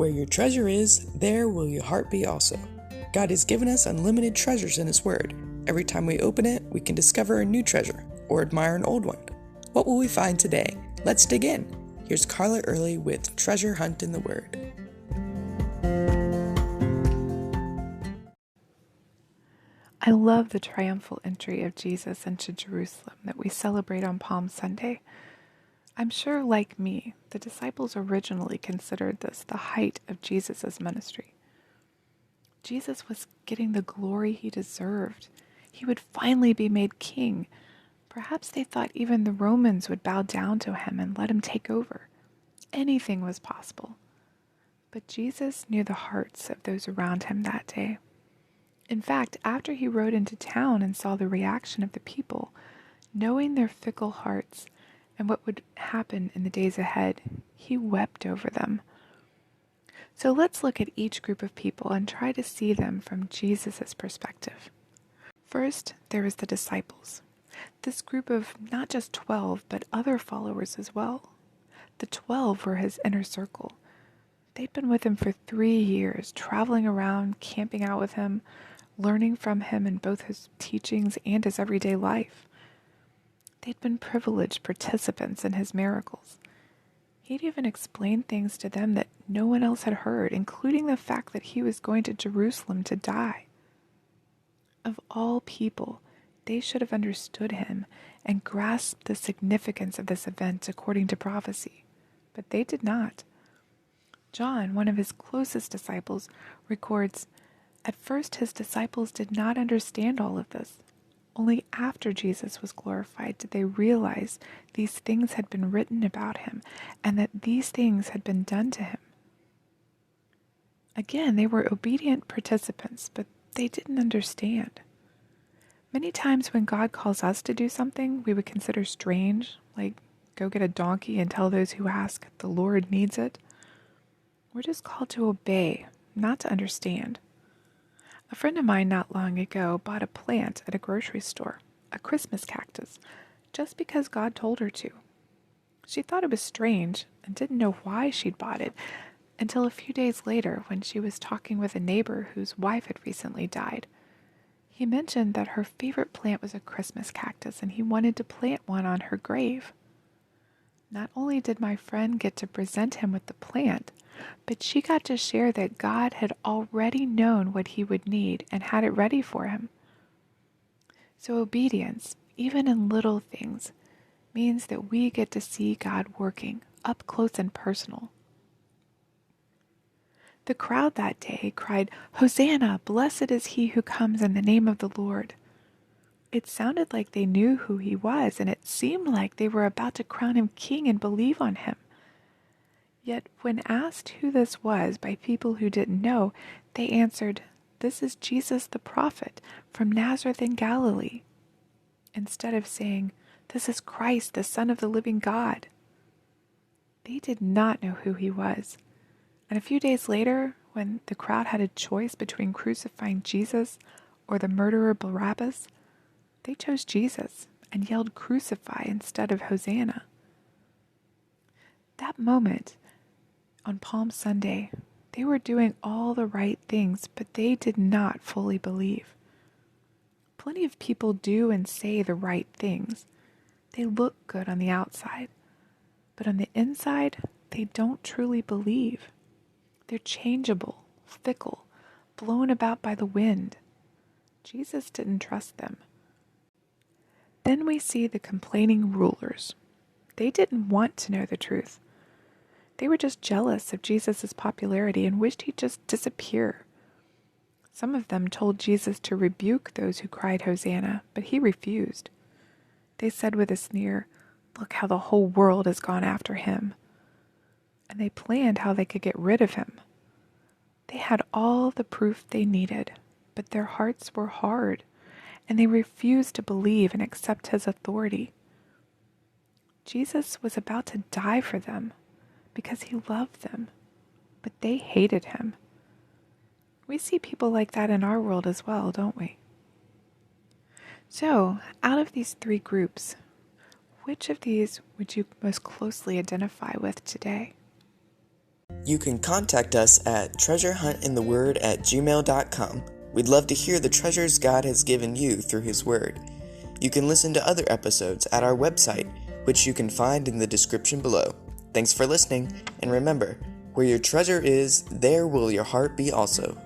Where your treasure is, there will your heart be also. God has given us unlimited treasures in His Word. Every time we open it, we can discover a new treasure or admire an old one. What will we find today? Let's dig in. Here's Carla Early with Treasure Hunt in the Word. I love the triumphal entry of Jesus into Jerusalem that we celebrate on Palm Sunday. I'm sure, like me, the disciples originally considered this the height of Jesus' ministry. Jesus was getting the glory he deserved. He would finally be made king. Perhaps they thought even the Romans would bow down to him and let him take over. Anything was possible. But Jesus knew the hearts of those around him that day. In fact, after he rode into town and saw the reaction of the people, knowing their fickle hearts and what would happen in the days ahead, he wept over them. So let's look at each group of people and try to see them from Jesus' perspective. First, there was the disciples. This group of not just 12, but other followers as well. The 12 were his inner circle. They'd been with him for 3 years, traveling around, camping out with him, learning from him in both his teachings and his everyday life. They'd been privileged participants in his miracles. He'd even explained things to them that no one else had heard, including the fact that he was going to Jerusalem to die. Of all people, they should have understood him and grasped the significance of this event according to prophecy, but they did not. John, one of his closest disciples, records, "At first his disciples did not understand all of this. Only after Jesus was glorified did they realize these things had been written about him and that these things had been done to him." Again, they were obedient participants, but they didn't understand. Many times when God calls us to do something we would consider strange, like go get a donkey and tell those who ask, "The Lord needs it," we're just called to obey, not to understand. A friend of mine not long ago bought a plant at a grocery store, a Christmas cactus, just because God told her to. She thought it was strange and didn't know why she'd bought it until a few days later when she was talking with a neighbor whose wife had recently died. He mentioned that her favorite plant was a Christmas cactus and he wanted to plant one on her grave. Not only did my friend get to present him with the plant, but she got to share that God had already known what he would need and had it ready for him. So obedience, even in little things, means that we get to see God working up close and personal. The crowd that day cried, "Hosanna, blessed is he who comes in the name of the Lord." It sounded like they knew who he was, and it seemed like they were about to crown him king and believe on him. Yet when asked who this was by people who didn't know, they answered, "This is Jesus the prophet from Nazareth in Galilee," instead of saying, "This is Christ, the Son of the living God." They did not know who he was. And a few days later, when the crowd had a choice between crucifying Jesus or the murderer Barabbas, they chose Jesus and yelled "Crucify" instead of "Hosanna." That moment, on Palm Sunday, they were doing all the right things, but they did not fully believe. Plenty of people do and say the right things. They look good on the outside, but on the inside, they don't truly believe. They're changeable, fickle, blown about by the wind. Jesus didn't trust them. Then we see the complaining rulers. They didn't want to know the truth. They were just jealous of Jesus' popularity and wished he'd just disappear. Some of them told Jesus to rebuke those who cried Hosanna, but he refused. They said with a sneer, "Look how the whole world has gone after him." And they planned how they could get rid of him. They had all the proof they needed, but their hearts were hard, and they refused to believe and accept his authority. Jesus was about to die for them, because he loved them, but they hated him. We see people like that in our world as well, don't we? So, out of these 3 groups, which of these would you most closely identify with today? You can contact us at treasurehuntintheword@gmail.com. We'd love to hear the treasures God has given you through His Word. You can listen to other episodes at our website, which you can find in the description below. Thanks for listening, and remember, where your treasure is, there will your heart be also.